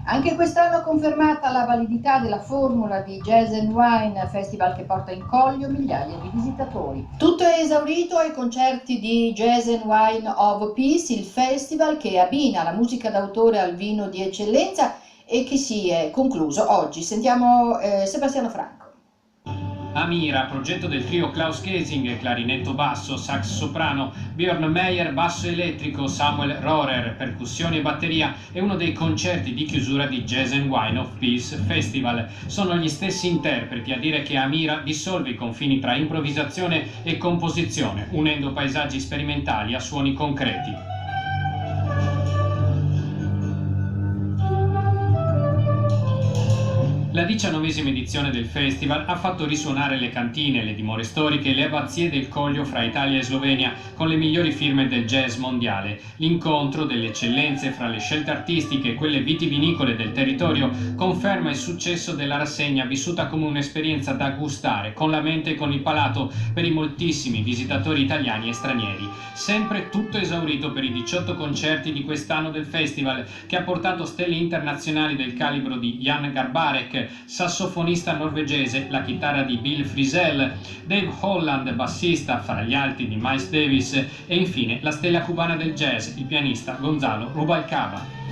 Anche quest'anno confermata la validità della formula di Jazz and Wine, festival che porta in Coglio migliaia di visitatori. Tutto è esaurito ai concerti di Jazz and Wine of Peace, il festival che abbina la musica d'autore al vino di eccellenza e che si è concluso oggi. Sentiamo Sebastiano Franco. Amira, progetto del trio Klaus Kesing, clarinetto basso, sax soprano, Björn Meyer, basso elettrico, Samuel Rohrer, percussioni e batteria, è uno dei concerti di chiusura di Jazz and Wine of Peace Festival. Sono gli stessi interpreti a dire che Amira dissolve i confini tra improvvisazione e composizione, unendo paesaggi sperimentali a suoni concreti. La 19ª edizione del festival ha fatto risuonare le cantine, le dimore storiche e le abbazie del Coglio fra Italia e Slovenia con le migliori firme del jazz mondiale. L'incontro delle eccellenze fra le scelte artistiche e quelle vitivinicole del territorio conferma il successo della rassegna vissuta come un'esperienza da gustare con la mente e con il palato per i moltissimi visitatori italiani e stranieri. Sempre tutto esaurito per i 18 concerti di quest'anno del festival, che ha portato stelle internazionali del calibro di Jan Garbarek, sassofonista norvegese, la chitarra di Bill Frisell, Dave Holland, bassista fra gli alti di Miles Davis e infine la stella cubana del jazz, il pianista Gonzalo Rubalcaba.